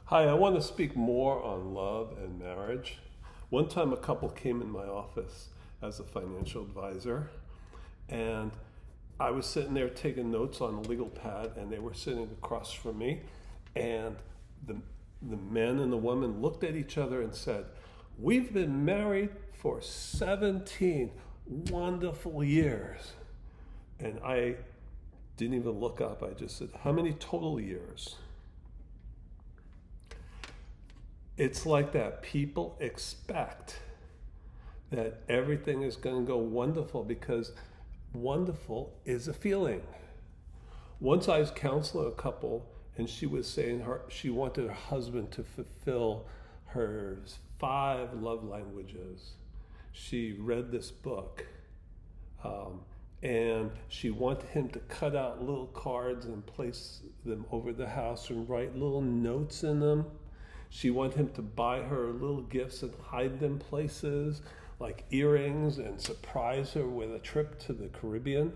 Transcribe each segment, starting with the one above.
Hi, I want to speak more on love and marriage. One time, a couple came in my office as a financial advisor, and I was sitting there taking notes on a legal pad, and they were sitting across from me. And the, the men and the woman looked at each other and said, "We've been married for 17 wonderful years." And I didn't even look up. I just said, "How many total years?" It's like that. People expect that everything is going to go wonderful because wonderful is a feeling. Once I was counseling a couple, and she was saying she wanted her husband to fulfill her 5 love languages. She read this book, and she wanted him to cut out little cards and place them over the house and write little notes in them. She wanted him to buy her little gifts and hide them places like earrings and surprise her with a trip to the Caribbean.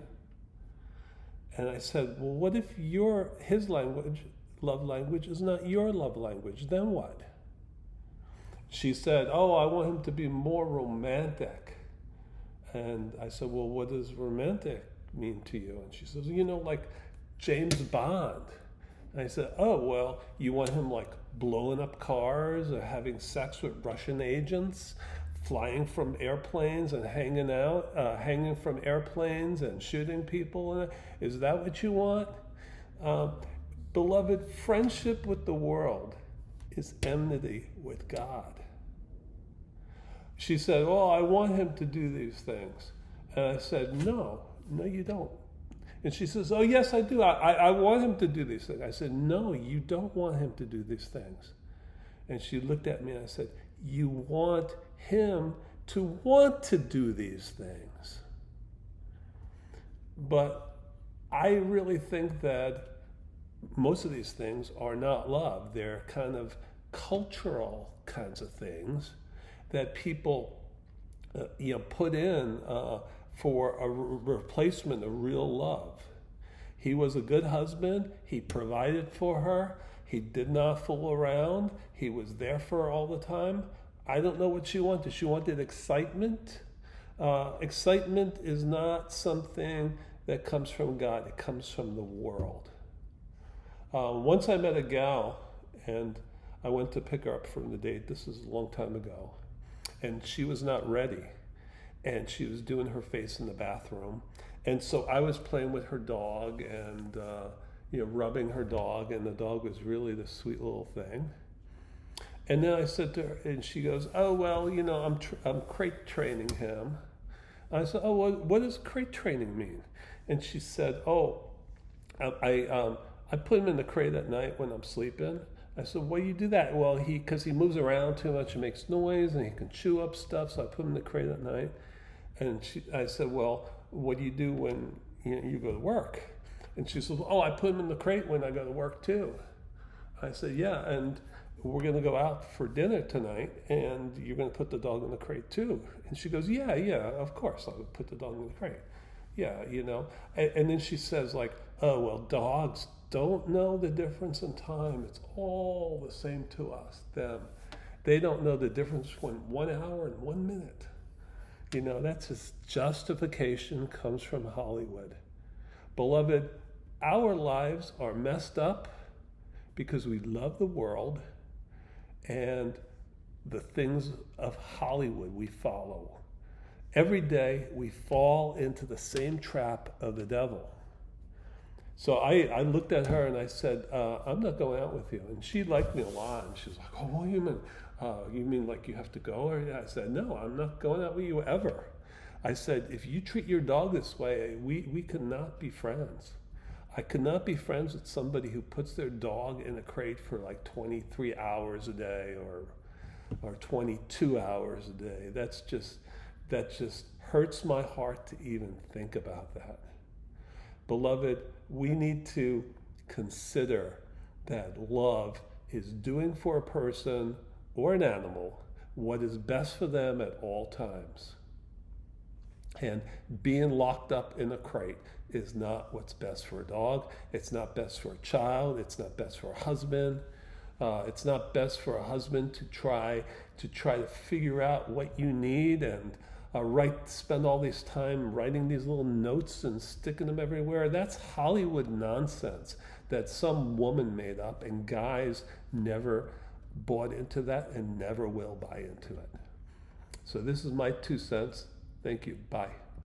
And I said, "Well, what if his love language is not your love language? Then what?" She said, "Oh, I want him to be more romantic." And I said, "Well, what does romantic mean to you?" And she says, "Like James Bond." And I said, "Oh, well, you want him like blowing up cars or having sex with Russian agents, flying from airplanes and hanging from airplanes and shooting people? Is that what you want?" Beloved, friendship with the world is enmity with God. She said, "Oh, I want him to do these things." And I said, No, you don't. And she says, "Oh, yes, I do. I want him to do these things." I said, "No, you don't want him to do these things." And she looked at me and I said, "You want him to want to do these things." But I really think that most of these things are not love. They're kind of cultural kinds of things that people put in for a replacement of real love. He was a good husband. He provided for her. He did not fool around. He was there for her all the time. I don't know what she wanted. She wanted excitement. Excitement is not something that comes from God. It comes from the world. Once I met a gal, and I went to pick her up from the date. This is a long time ago. And she was not ready. And she was doing her face in the bathroom. And so I was playing with her dog and rubbing her dog, and the dog was really the sweet little thing. And then I said to her, and she goes, "Oh, well, I'm crate training him." I said, "Oh, what does crate training mean?" And she said, "Oh, I put him in the crate at night when I'm sleeping." I said, "Why do you do that?" "Well, because he moves around too much and makes noise, and he can chew up stuff, so I put him in the crate at night." And I said, "Well, what do you do when you go to work?" And she said, "Oh, I put him in the crate when I go to work too." I said, "Yeah, and we're going to go out for dinner tonight, and you're going to put the dog in the crate too." And she goes, yeah, of course I would put the dog in the crate. Yeah. And then she says like, "Oh, well, dogs don't know the difference in time. It's all the same to us, them. They don't know the difference between 1 hour and 1 minute." That's just justification comes from Hollywood. Beloved, our lives are messed up because we love the world and the things of Hollywood we follow. Every day we fall into the same trap of the devil. So I looked at her and I said, "I'm not going out with you." And she liked me a lot. And she was like, "Oh, what do you mean? You mean like you have to go?" Or I said, "No, I'm not going out with you ever." I said, "If you treat your dog this way, we cannot be friends. I could not be friends with somebody who puts their dog in a crate for like 23 hours a day or 22 hours a day. That just hurts my heart to even think about that." Beloved, we need to consider that love is doing for a person or an animal what is best for them at all times. And being locked up in a crate is not what's best for a dog. It's not best for a child. It's not best for a husband. It's not best for a husband to try to figure out what you need and spend all this time writing these little notes and sticking them everywhere. That's Hollywood nonsense that some woman made up, and guys never bought into that and never will buy into it. So this is my 2 cents. Thank you. Bye.